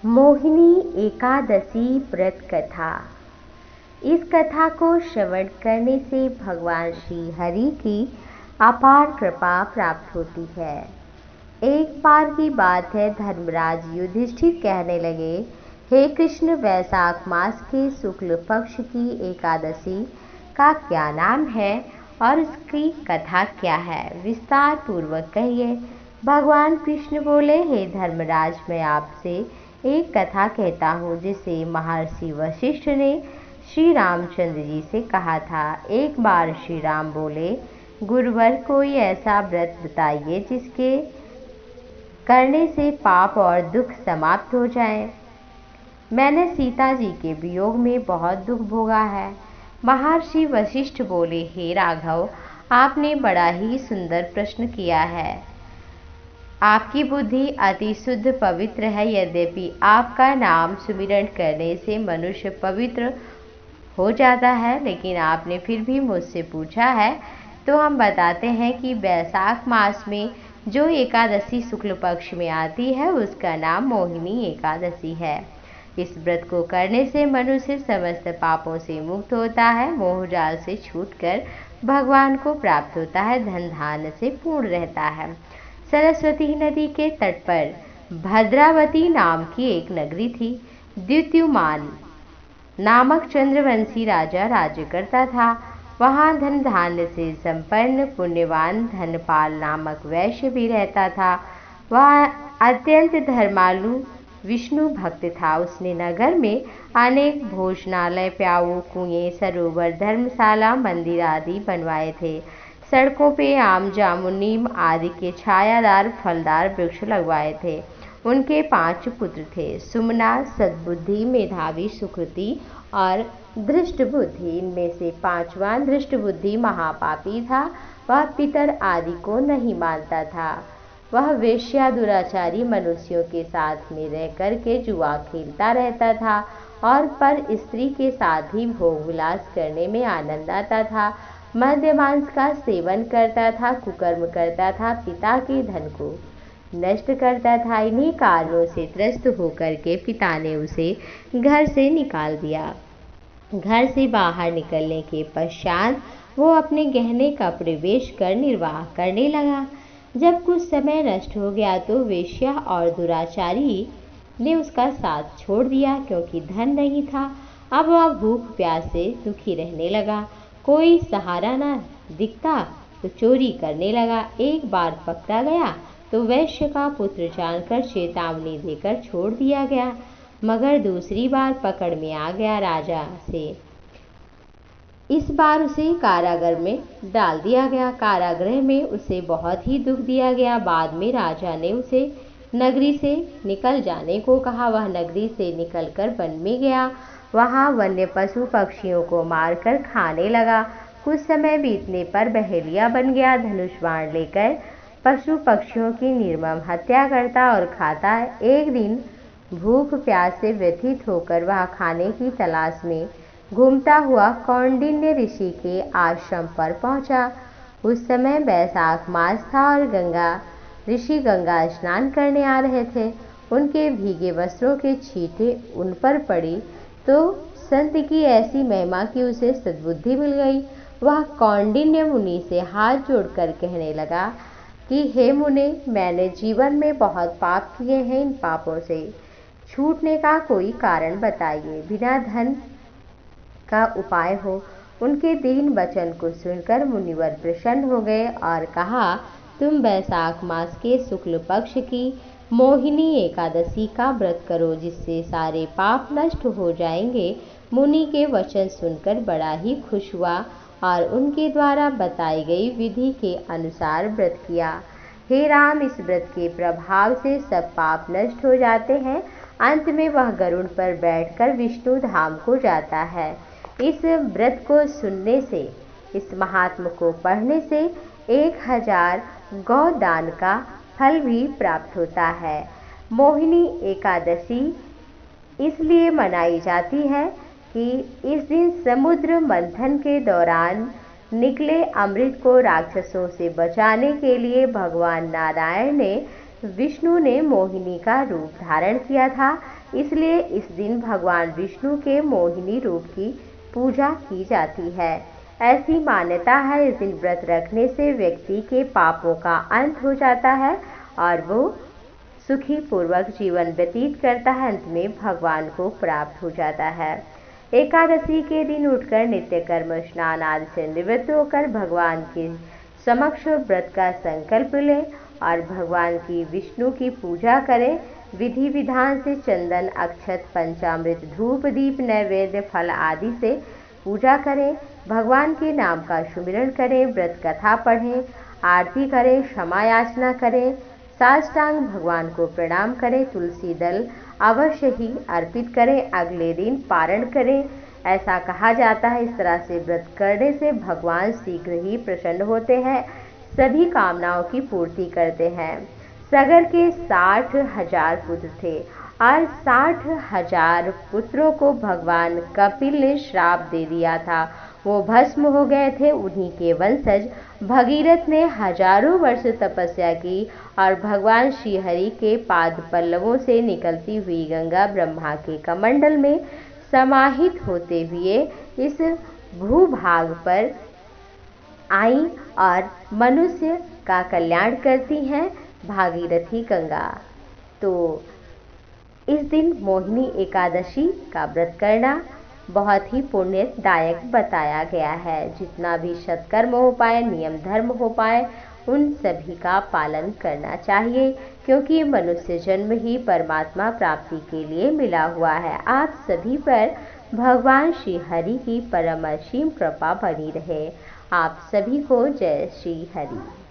मोहिनी एकादशी व्रत कथा। इस कथा को श्रवण करने से भगवान श्री हरि की अपार कृपा प्राप्त होती है। एक बार की बात है, धर्मराज युधिष्ठिर कहने लगे, हे कृष्ण, वैशाख मास के शुक्ल पक्ष की एकादशी का क्या नाम है और उसकी कथा क्या है? विस्तार पूर्वक कहिए। भगवान कृष्ण बोले, हे धर्मराज, मैं आपसे एक कथा कहता हूँ जिसे महर्षि वशिष्ठ ने श्री रामचंद्र जी से कहा था। एक बार श्री राम बोले, गुरुवर, कोई ऐसा व्रत बताइए जिसके करने से पाप और दुख समाप्त हो जाए। मैंने सीता जी के वियोग में बहुत दुख भोगा है। महर्षि वशिष्ठ बोले, हे राघव, आपने बड़ा ही सुंदर प्रश्न किया है। आपकी बुद्धि अति शुद्ध पवित्र है। यद्यपि आपका नाम सुमिरन करने से मनुष्य पवित्र हो जाता है, लेकिन आपने फिर भी मुझसे पूछा है, तो हम बताते हैं कि वैशाख मास में जो एकादशी शुक्ल पक्ष में आती है उसका नाम मोहिनी एकादशी है। इस व्रत को करने से मनुष्य समस्त पापों से मुक्त होता है, मोहजाल से छूटकर भगवान को प्राप्त होता है, धन धान्य से पूर्ण रहता है। सरस्वती नदी के तट पर भद्रावती नाम की एक नगरी थी। द्युतिमान नामक चंद्रवंशी राजा राज्य करता था। वहाँ धन धान्य से संपन्न पुण्यवान धनपाल नामक वैश्य भी रहता था। वह अत्यंत धर्मालु विष्णु भक्त था। उसने नगर में अनेक भोजनालय, प्याऊ, कुएं, सरोवर, धर्मशाला, मंदिर आदि बनवाए थे। सड़कों पे आम, जामुन, नीम आदि के छायादार फलदार वृक्ष लगवाए थे। उनके 5 पुत्र थे, सुमना, सद्बुद्धि, मेधावी, सुकृति और धृष्टबुद्धि। इनमें से 5वां धृष्टबुद्धि महापापी था। वह पितर आदि को नहीं मानता था। वह वेश्या दुराचारी मनुष्यों के साथ में रह कर के जुआ खेलता रहता था और पर स्त्री के साथ ही भोग विलास करने में आनंद आता था। मद्य मांस का सेवन करता था, कुकर्म करता था, पिता के धन को नष्ट करता था। इन्हीं कारणों से त्रस्त होकर के पिता ने उसे घर से निकाल दिया। घर से बाहर निकलने के पश्चात वो अपने गहने का प्रवेश कर निर्वाह करने लगा। जब कुछ समय नष्ट हो गया तो वेश्या और दुराचारी ने उसका साथ छोड़ दिया, क्योंकि धन नहीं था। अब वह भूख प्यास से दुखी रहने लगा। कोई सहारा न दिखता तो चोरी करने लगा। एक बार पकड़ा गया तो वैश्य का पुत्र जानकर चेतावनी देकर छोड़ दिया गया, मगर दूसरी बार पकड़ में आ गया राजा से। इस बार उसे कारागार में डाल दिया गया। कारागृह में उसे बहुत ही दुख दिया गया। बाद में राजा ने उसे नगरी से निकल जाने को कहा। वह नगरी से निकलकर वन में गया। वहाँ वन्य पशु पक्षियों को मारकर खाने लगा। कुछ समय बीतने पर बहेलिया बन गया। धनुष बाण लेकर पशु पक्षियों की निर्मम हत्या करता और खाता। एक दिन भूख प्यास से व्यथित होकर वह खाने की तलाश में घूमता हुआ कौंडिन्य ऋषि के आश्रम पर पहुंचा। उस समय वैशाख मास था और ऋषि गंगा स्नान करने आ रहे थे। उनके भीगे वस्त्रों के छींटे उन पर पड़ी तो संत की ऐसी महिमा कि उसे सद्बुद्धि मिल गई। वह कौंडिन्य मुनि से हाथ जोड़कर कहने लगा कि हे मुने, मैंने जीवन में बहुत पाप किए हैं। इन पापों से छूटने का कोई कारण बताइए, बिना धन का उपाय हो। उनके दीन वचन को सुनकर मुनिवर प्रसन्न हो गए और कहा, तुम वैशाख मास के शुक्ल पक्ष की मोहिनी एकादशी का व्रत करो, जिससे सारे पाप नष्ट हो जाएंगे। मुनि के वचन सुनकर बड़ा ही खुश हुआ और उनके द्वारा बताई गई विधि के अनुसार व्रत किया। हे राम, इस व्रत के प्रभाव से सब पाप नष्ट हो जाते हैं। अंत में वह गरुड़ पर बैठकर विष्णु धाम को जाता है। इस व्रत को सुनने से, इस महात्म को पढ़ने से 1000 गौ दान का फल भी प्राप्त होता है। मोहिनी एकादशी इसलिए मनाई जाती है कि इस दिन समुद्र मंथन के दौरान निकले अमृत को राक्षसों से बचाने के लिए भगवान नारायण ने विष्णु ने मोहिनी का रूप धारण किया था। इसलिए इस दिन भगवान विष्णु के मोहिनी रूप की पूजा की जाती है। ऐसी मान्यता है इस दिन व्रत रखने से व्यक्ति के पापों का अंत हो जाता है और वो सुखी पूर्वक जीवन व्यतीत करता है, अंत में भगवान को प्राप्त हो जाता है। एकादशी के दिन उठकर नित्य कर्म स्नान आदि से निवृत्त होकर भगवान के समक्ष व्रत का संकल्प लें और भगवान की विष्णु की पूजा करें। विधि विधान से चंदन अक्षत पंचामृत धूप दीप नैवेद्य फल आदि से पूजा करें। भगवान के नाम का सुमिरन करें, व्रत कथा पढ़ें, आरती करें, क्षमा याचना करें, साष्टांग भगवान को प्रणाम करें, तुलसी दल अवश्य ही अर्पित करें, अगले दिन पारण करें। ऐसा कहा जाता है इस तरह से व्रत करने से भगवान शीघ्र ही प्रसन्न होते हैं, सभी कामनाओं की पूर्ति करते हैं। सगर के 60,000 पुत्र थे और 60,000 पुत्रों को भगवान कपिल ने श्राप दे दिया था, वो भस्म हो गए थे। उन्हीं के वंशज भगीरथ ने हजारों वर्ष तपस्या की और भगवान श्रीहरि के पाद पल्लवों से निकलती हुई गंगा ब्रह्मा के कमंडल में समाहित होते हुए इस भूभाग पर आई और मनुष्य का कल्याण करती हैं भागीरथी गंगा। तो इस दिन मोहिनी एकादशी का व्रत करना बहुत ही पुण्यदायक बताया गया है। जितना भी सत्कर्म हो पाए, नियम धर्म हो पाए, उन सभी का पालन करना चाहिए, क्योंकि मनुष्य जन्म ही परमात्मा प्राप्ति के लिए मिला हुआ है। आप सभी पर भगवान श्री हरि की परम असीम कृपा बनी रहे। आप सभी को जय श्री हरि।